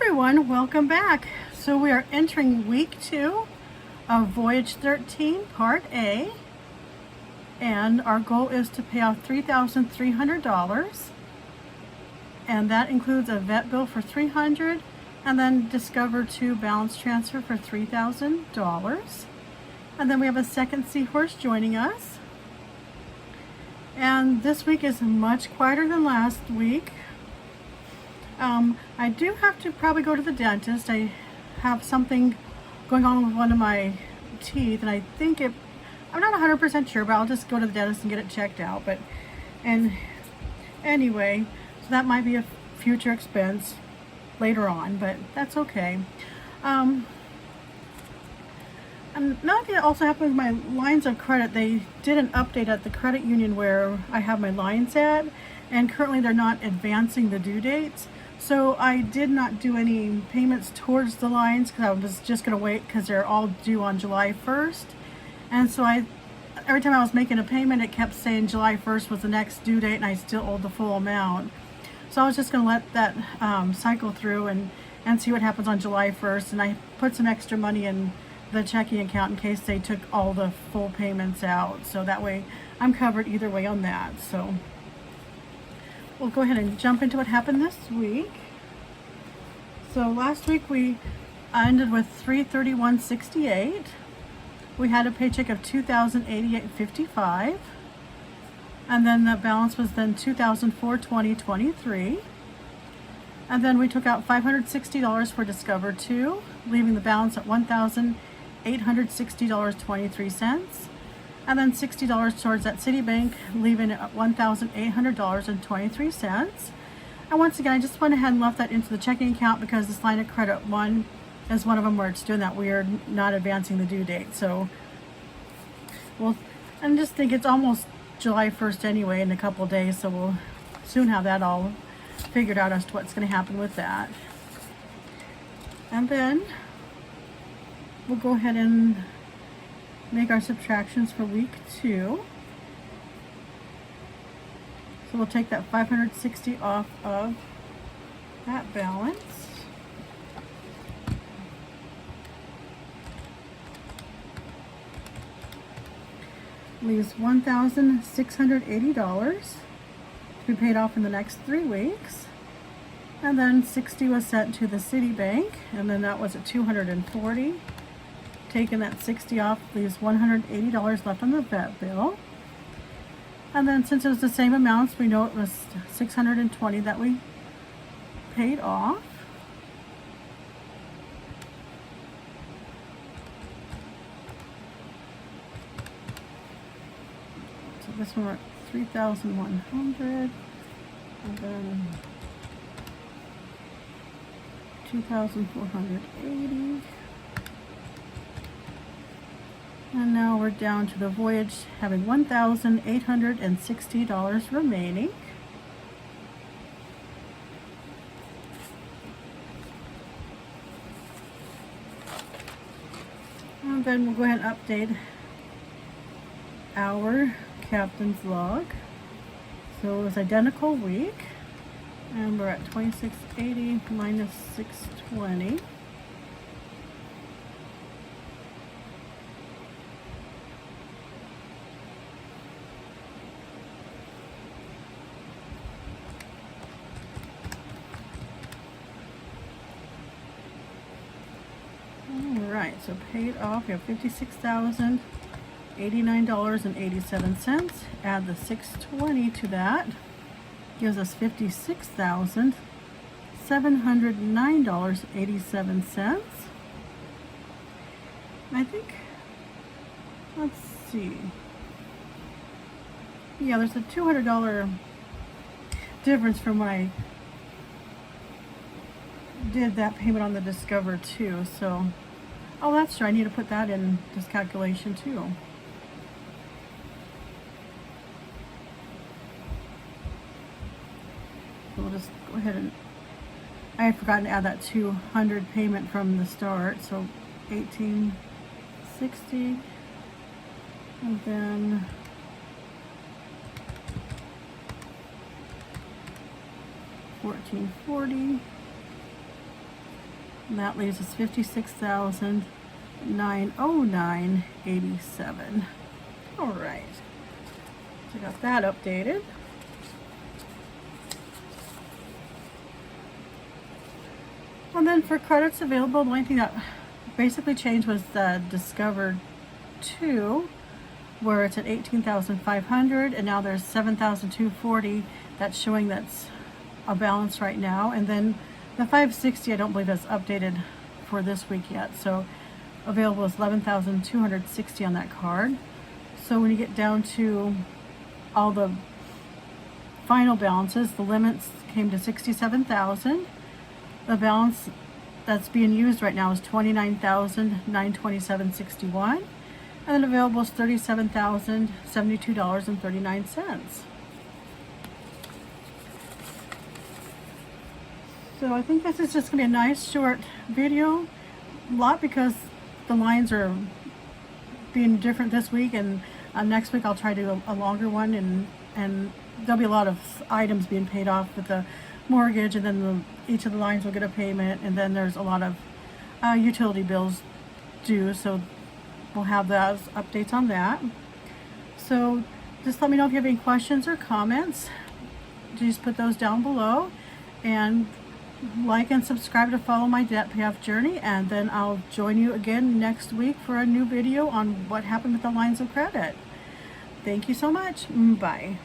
everyone, welcome back. So we are entering week 2 of Voyage 13 Part A, and our goal is to pay off $3,300, and that includes a vet bill for $300 and then Discover 2 balance transfer for $3,000. And then we have a second seahorse joining us, and this week is much quieter than last week. I do have to probably go to the dentist. I have something going on with one of my teeth, and I think I'm not 100% sure, but I'll just go to the dentist and get it checked out. And anyway, so that might be a future expense later on, but that's okay. And another thing that also happened with my lines of credit, they did an update at the credit union where I have my lines at, and currently they're not advancing the due dates. So I did not do any payments towards the lines because I was just going to wait because they're all due on July 1st. And so every time I was making a payment, it kept saying July 1st was the next due date, and I still owed the full amount. So I was just going to let that cycle through and see what happens on July 1st. And I put some extra money in the checking account in case they took all the full payments out. So that way I'm covered either way on that. So we'll go ahead and jump into what happened this week. So last week we ended with $331.68. We had a paycheck of $2,088.55, and then the balance was then $2,420.23. And then we took out $560 for Discover 2, leaving the balance at $1,860.23. And then $60 towards that Citibank, leaving it at $1,800.23. And once again, I just went ahead and left that into the checking account because this line of credit one is one of them where it's doing that weird not advancing the due date. So, well, I just think it's almost July 1st anyway in a couple of days, so we'll soon have that all figured out as to what's going to happen with that. And then we'll go ahead and make our subtractions for week 2. So we'll take that $560 off of that balance. Leaves $1,680 to be paid off in the next 3 weeks. And then $60 was sent to the Citibank, and then that was at $240. Taking that $60 off leaves $180 left on the vet bill. And then since it was the same amounts, we know it was $620 that we paid off. So this one we're at $3,100, and then $2,480. And now we're down to the Voyage having $1,860 remaining. And then we'll go ahead and update our captain's log. So it was identical week, and we're at $2,680 minus $620. Alright, so paid off, we have $56,089.87. Add the $620 to that, gives us $56,709.87. I think, let's see. Yeah, there's a $200 difference from when I did that payment on the Discover 2, so oh, that's true. I need to put that in this calculation too. So we'll just go ahead and I had forgotten to add that $200 payment from the start, so $1,860, and then $1,440. And that leaves us 56,909.87. All right, so got that updated. And then for credits available, the only thing that basically changed was the Discover 2, where it's at 18,500, and now there's 7,240. That's showing that's a balance right now. And then the 560, I don't believe that's updated for this week yet. So available is 11,260 on that card. So when you get down to all the final balances, the limits came to 67,000. The balance that's being used right now is 29,927.61, and then available is $37,072.39. So I think this is just going to be a nice short video, a lot because the lines are being different this week, and next week I'll try to do a longer one, and there'll be a lot of items being paid off with the mortgage, and then each of the lines will get a payment, and then there's a lot of utility bills due, so we'll have those updates on that. So just let me know if you have any questions or comments. Just put those down below, and like and subscribe to follow my debt payoff journey, and then I'll join you again next week for a new video on what happened with the lines of credit. Thank you so much. Bye.